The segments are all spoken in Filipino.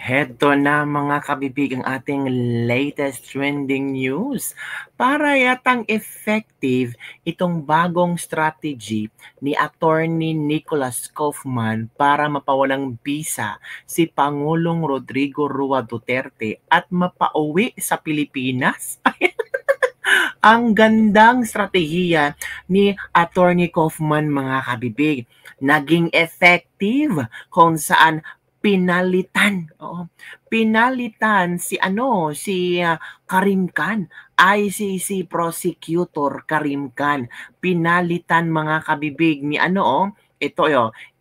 Heto na mga kabibig ang ating latest trending news. Para yatang effective itong bagong strategy ni Attorney Nicholas Kaufman para mapawalang bisa si Pangulong Rodrigo Roa Duterte at mapauwi sa Pilipinas. Ang gandang strategiya ni Attorney Kaufman mga kabibig. Naging effective kung saan pinalitan si Karim Khan, ICC prosecutor Karim Khan. Pinalitan mga kabibig ni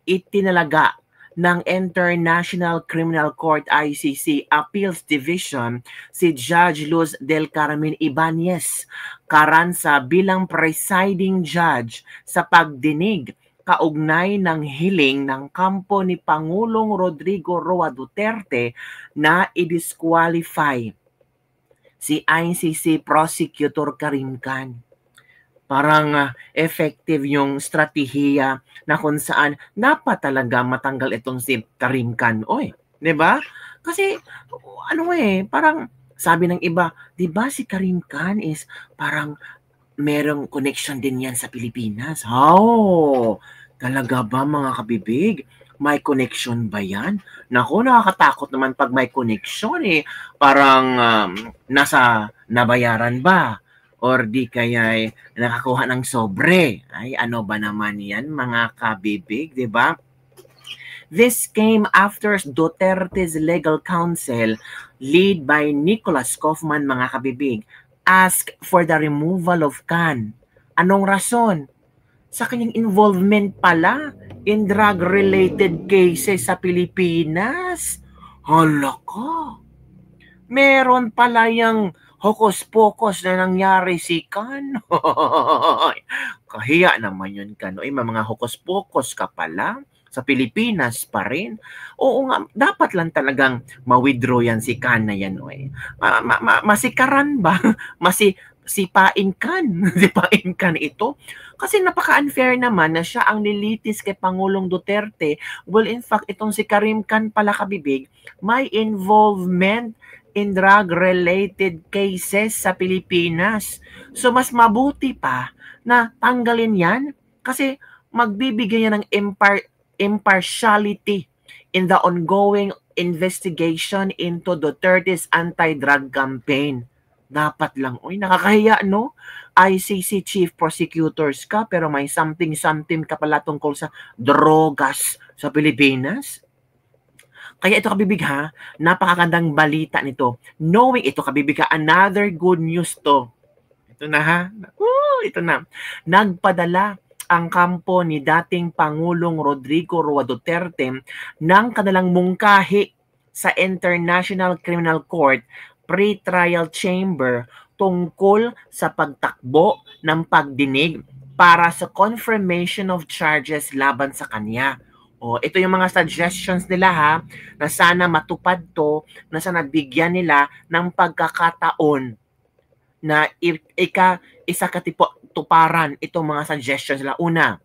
itinalaga ng International Criminal Court ICC Appeals Division si Judge Luz del Carmen Ibanez Carranza bilang presiding judge sa pagdinig kaugnay ng hiling ng kampo ni Pangulong Rodrigo Roa Duterte na i-disqualify si ICC Prosecutor Karim Khan. Parang effective yung strategiya na kung saan dapat talaga matanggal itong si Karim Khan. Oy, 'di ba? Kasi parang sabi ng iba, 'di ba si Karim Khan is parang merong connection din yan sa Pilipinas. Talaga ba mga kabibig? May connection ba yan? Naku, nakakatakot naman pag may connection eh. Parang nasa nabayaran ba? Or di kaya nakakuha ng sobre. Ay, ano ba naman yan mga kabibig, di ba? This came after Duterte's legal counsel, led by Nicholas Kaufman mga kabibig, asked for the removal of Khan. Anong rason? Sa kanyang involvement pala in drug-related cases sa Pilipinas. Hala ka! Meron pala yung hokos-pokos na nangyari si Khan. Kahiya naman yun, Khan. May mga hokos-pokos ka pala sa Pilipinas pa rin. Oo nga, dapat lang talagang ma-withdraw yan si Khan na yan. Masikaran ba? Sipain Khan. Sipain Khan ito. Kasi napaka-unfair naman na siya ang nilitis kay Pangulong Duterte. Well, in fact, itong si Karim Khan pala kabibig, may involvement in drug-related cases sa Pilipinas. So, mas mabuti pa na tanggalin yan kasi magbibigay yan ng impartiality in the ongoing investigation into Duterte's anti-drug campaign. Dapat lang. Nakakahiya, no? ICC Chief Prosecutors ka pero may something ka pala tungkol sa drogas sa Pilipinas. Kaya ito kabibig ha, napakagandang balita nito. Knowing ito kabibig ha, another good news to. Ito na ha. Ito na. Nagpadala ang kampo ni dating Pangulong Rodrigo Roa Duterte ng kanilang mungkahi sa International Criminal Court pre-trial chamber tungkol sa pagtakbo ng pagdinig para sa confirmation of charges laban sa kanya. Ito yung mga suggestions nila ha, na sana matupad to, na sana bigyan nila ng pagkakataon na tuparan itong mga suggestions nila. Una,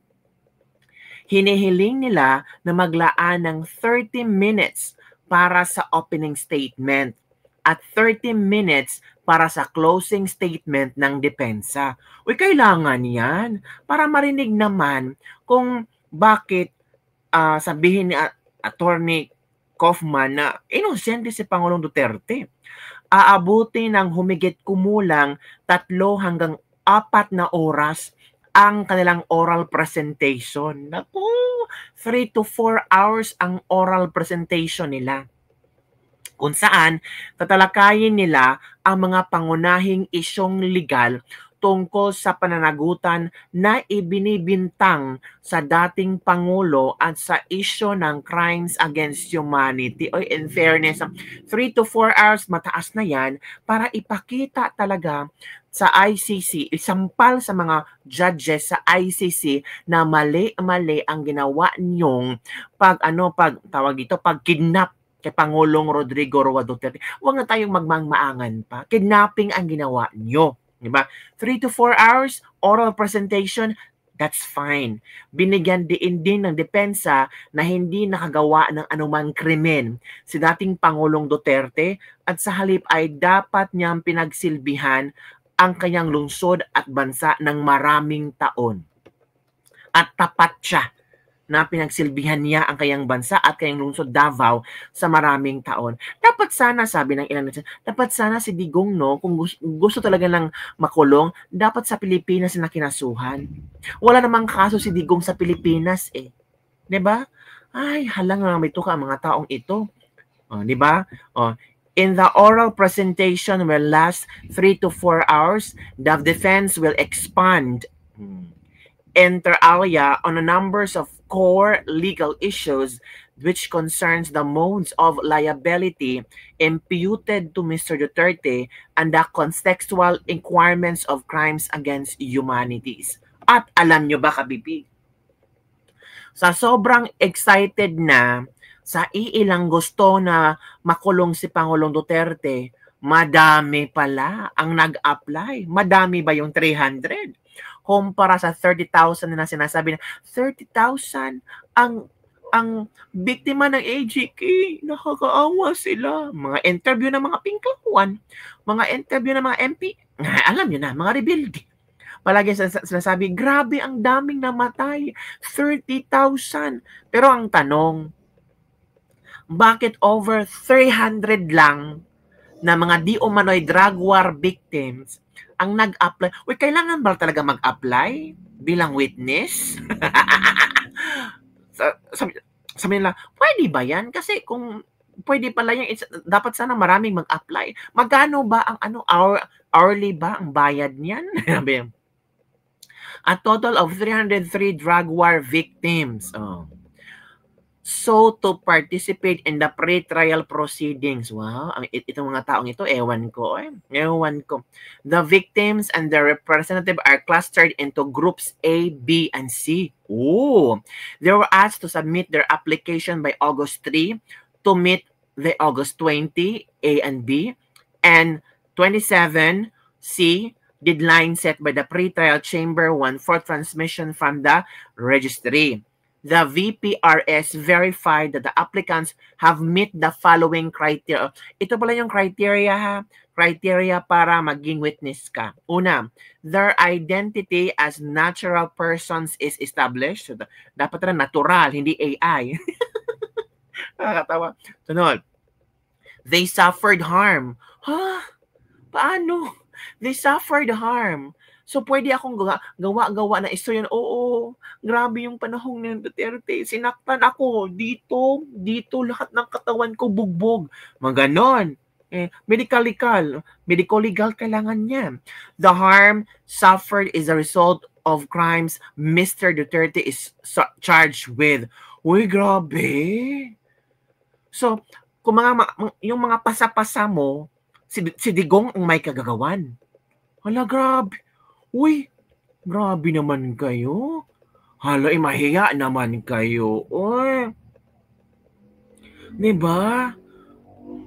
hinihiling nila na maglaan ng 30 minutes para sa opening statement at 30 minutes para sa closing statement ng depensa. Kailangan yan para marinig naman kung bakit sabihin ni Attorney Kaufman na inosente si Pangulong Duterte. Aabuti ng humigit kumulang 3 hanggang 4 na oras ang kanilang oral presentation. Naku, 3 to 4 hours ang oral presentation nila. Kung saan tatalakayin nila ang mga pangunahing isyong legal tungkol sa pananagutan na ibinibintang sa dating Pangulo at sa isyo ng crimes against humanity. In fairness, 3 to 4 hours mataas na yan para ipakita talaga sa ICC, isampal sa mga judges sa ICC na mali-mali ang ginawa niyong pag-kidnap kay Pangulong Rodrigo Roa Duterte. Huwag na tayong magmangmaangan pa. Kidnapping ang ginawa niyo. Diba? 3 to 4 hours, oral presentation, that's fine. Binigyan din ng depensa na hindi nakagawa ng anumang krimen si dating Pangulong Duterte at sa halip ay dapat niyang pinagsilbihan ang kanyang lungsod at bansa ng maraming taon. At tapat siya na pinagsilbihan niya ang kanyang bansa at kanyang lungsod Davao sa maraming taon. Dapat sana, sabi ng ilan, dapat sana si Digong, no, kung gusto talaga ng makulong, dapat sa Pilipinas na kinasuhan. Wala namang kaso si Digong sa Pilipinas eh. 'Di ba? Ay, halang nga may tuka ang mga taong ito. 'Di ba? In the oral presentation will last 3 to 4 hours, the defense will expand inter alia on a numbers of core legal issues which concerns the modes of liability imputed to Mr. Duterte and the contextual requirements of crimes against humanities. At alam nyo ba, kabibig, sa sobrang excited na sa iilang gusto na makulong si Pangulong Duterte, madami pala ang nag-apply. Madami ba yung 300? Kumpara sa 30,000 na sinasabi na 30,000 ang biktima ng AGK, nakakaawa sila. Mga interview ng mga pingklawan, mga interview ng mga MP, alam nyo na, mga rebelde. Palagi sinasabi, grabe ang daming namatay, 30,000. Pero ang tanong, bakit over 300 lang na mga di umano'y drug war victims ang nag-apply? Uy, kailangan ba talaga mag-apply bilang witness? Sabi nila, pwede ba yan? Kasi kung pwede pala yan, dapat sana maraming mag-apply. Magkano ba ang hourly ba ang bayad niyan? A total of 303 drug war victims. So, to participate in the pre-trial proceedings. Wow, itong mga taong ito, ewan ko. The victims and the representative are clustered into groups A, B, and C. Ooh. They were asked to submit their application by August 3 to meet the August 20, A and B, and 27, C, deadline set by the pre-trial chamber 1 for transmission from the registry. The VPRS verified that the applicants have met the following criteria. Ito pala yung criteria, ha? Criteria para maging witness ka. Una, their identity as natural persons is established. So, dapat na natural, hindi AI. Nakakatawa. Sunod. They suffered harm. Ha? Paano? They suffered harm. So, pwede akong gawa na istorya. Oo, grabe yung panahon ng Duterte. Sinaktan ako. Dito, lahat ng katawan ko bugbog. Maganon. Medical legal kailangan niya. The harm suffered is a result of crimes Mr. Duterte is charged with. Uy, grabe. So, kung yung mga pasa-pasa mo, si Digong ang may kagagawan. Hala, grabe. Uy, grabe naman kayo. Hala, mahiya naman kayo. Uy. Diba?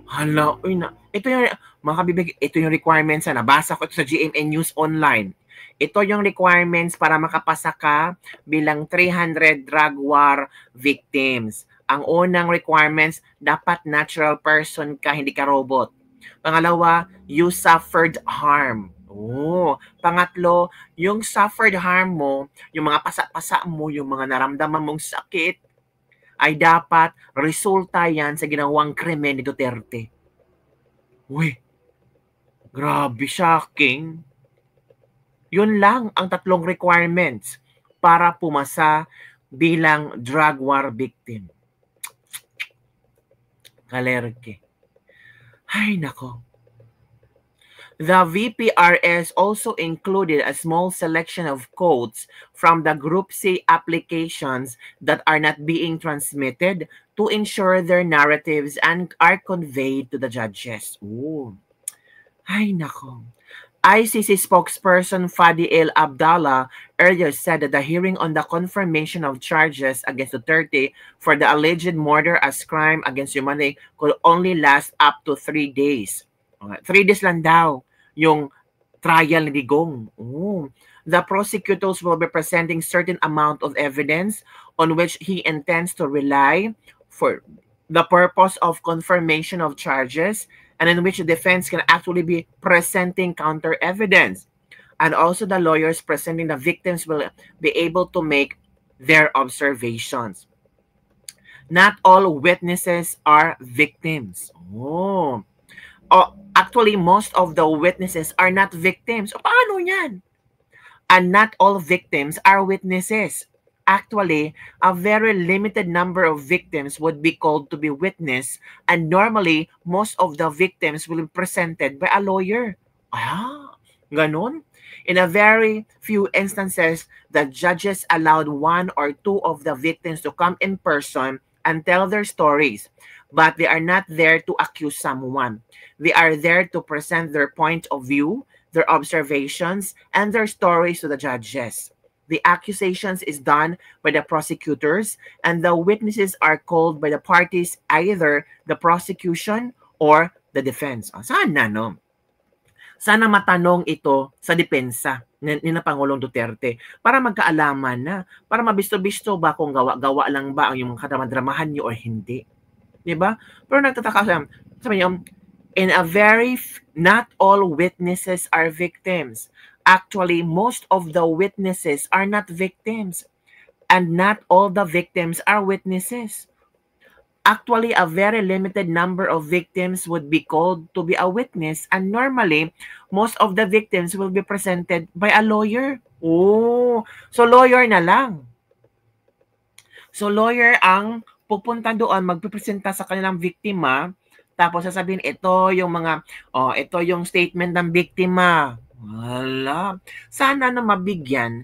Hala, uy na. Ito yung, mga kabibig, ito yung requirements na nabasa ko ito sa GMA News Online. Ito yung requirements para makapasa ka bilang 300 drug war victims. Ang unang requirements, dapat natural person ka, hindi ka robot. Pangalawa, you suffered harm. Pangatlo, yung suffered harm mo, yung mga pasa-pasa mo, yung mga naramdaman mong sakit, ay dapat resulta yan sa ginawang krimen ni Duterte. Uy, grabe, shocking. Yun lang ang tatlong requirements para pumasa bilang drug war victim. Kalerke. Ay, nako. The VPRS also included a small selection of quotes from the Group C applications that are not being transmitted to ensure their narratives and are conveyed to the judges. Ooh. Ay, nako. ICC spokesperson Fadi El Abdallah earlier said that the hearing on the confirmation of charges against Duterte for the alleged murder as crime against humanity could only last up to 3 days. 3 days lang daw yung trial ni Digong. The prosecutors will be presenting certain amount of evidence on which he intends to rely for the purpose of confirmation of charges, and in which the defense can actually be presenting counter evidence. And also the lawyers presenting the victims will be able to make their observations. Not all witnesses are victims. Actually, most of the witnesses are not victims. O, paano yan? And not all victims are witnesses. Actually, a very limited number of victims would be called to be witness, and normally, most of the victims will be presented by a lawyer. Ganon? In a very few instances, the judges allowed one or two of the victims to come in person and tell their stories, but they are not there to accuse someone. They are there to present their point of view, their observations, and their stories to the judges. The accusations is done by the prosecutors, and the witnesses are called by the parties, either the prosecution or the defense. Sana, no? Sana matanong ito sa depensa ni na Pangulong Duterte para magkaalaman na, para mabisto-bisto ba kung gawa-gawa lang ba ang yung kadadramahan niyo o hindi. Diba? Pero nagtataka siya, sabi niyo, not all witnesses are victims. Actually, most of the witnesses are not victims, and not all the victims are witnesses. Actually, a very limited number of victims would be called to be a witness, and normally, most of the victims will be presented by a lawyer. So lawyer na lang. So lawyer ang pupunta doon, magpipresenta sa kanilang biktima, tapos sasabihin, ito yung statement ng biktima. Wala. Sana na mabigyan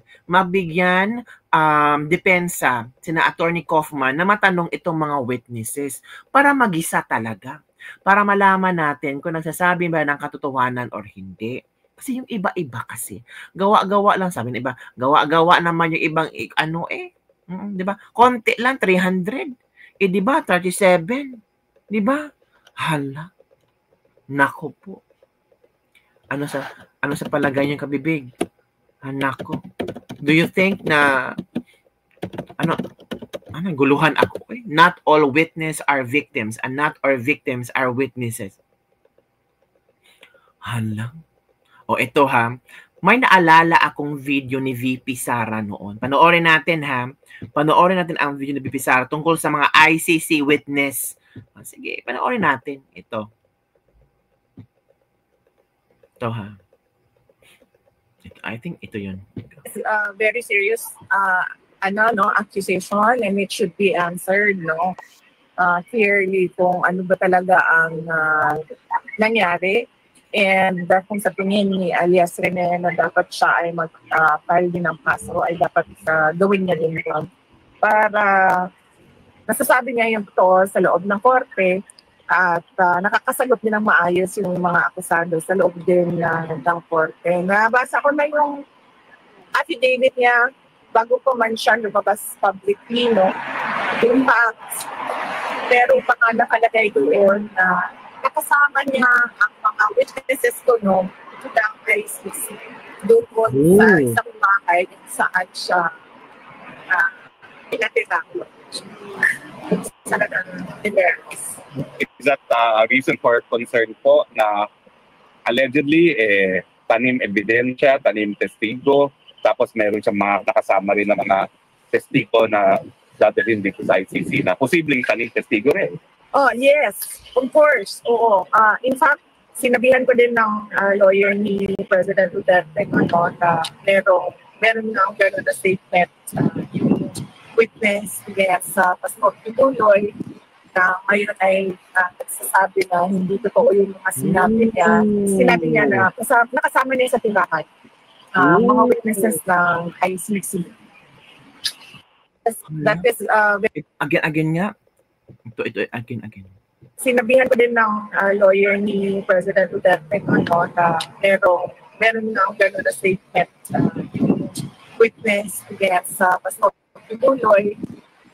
depensa sina Attorney Kaufman na matanong itong mga witnesses para magisa talaga. Para malaman natin kung nagsasabi ba ng katotohanan or hindi. Kasi yung iba-iba kasi. Gawa-gawa lang, sabi ng iba. Gawa-gawa naman yung ibang di ba? Konti lang, 300. Di ba? 37. Di ba? Hala. Nako po. Ano sa palagay niyong kabibig? Nako. Do you think na guluhan ako eh? Not all witnesses are victims, and not all victims are witnesses. Hala. Ito ha. May naalala akong video ni VP Sara noon. Panoorin natin ha. Panoorin natin ang video ni VP Sara tungkol sa mga ICC witness. Sige, panoorin natin. Ito ha. I think ito yun. It's very serious accusation, and it should be answered clearly kung ano ba talaga ang nangyari, and kung sa tingin ni alias Rene na dapat siya ay mag-file din ng kaso, ay dapat gawin niya din yun para nasasabi niya yung totoo sa loob ng korte, at nakakasagot din ng maayos yung mga akusado sa loob din ng korte. Nabasa ko na yung affidavit niya bago pa man siya lumabas publicly, yung facts. Pero baka nakalagay doon na nakasama niya ang mga witnesses ko ng ICC doon sa isang bahay saan siya pinatira. Is that a reason for concern po na allegedly tanim ebidensya, tanim testigo, tapos meron siyang mga nakasama rin na mga testigo na dadalhin dito sa ICC na posibleng tanim testigo rin? Oh, yes. Of course. Oo. In fact, sinabihan ko din ng lawyer ni President Duterte na meron nga ang gano'n na statement yung witness against Pastor Kibuloy na ngayon ay nagsasabi na hindi totoo yung mga sinabi niya. Sinabi niya na nakasama niya sa tindahan mga witnesses ng ICC. That is again nga. Ito again. Sinabihan ko din ng lawyer ni President Duterte na meron nga ang gano'n na statement yung witness against Pastor Kibuloy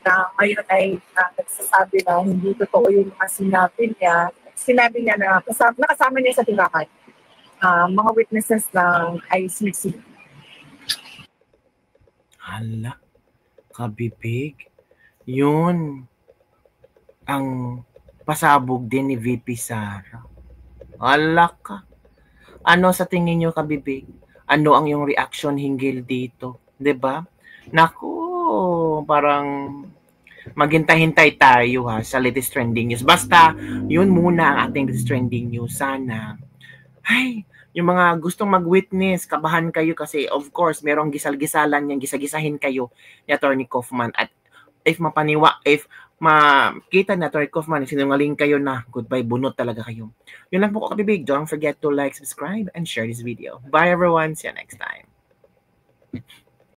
na ngayon ay nagsasabi na hindi totoo yung mga sinabi niya. Sinabi niya na nakasama niya sa tindahan mga witnesses ng ICC. Hala, kabibig. Yun ang pasabog din ni VP Sara. Hala ka. Ano sa tingin nyo, kabibig? Ano ang yung reaction hinggil dito? 'Di ba? Naku, parang maghintay-hintay tayo sa latest trending news. Basta, yun muna ang ating latest trending news. Sana, yung mga gustong mag-witness, kabahan kayo kasi of course, merong gisal-gisalan yan, gisa-gisahin kayo ni Attorney Kaufman. At if makita ni Attorney Kaufman, sinungaling kayo na, goodbye, bunot talaga kayo. Yun lang po, kabibig. Don't forget to like, subscribe, and share this video. Bye everyone. See you next time.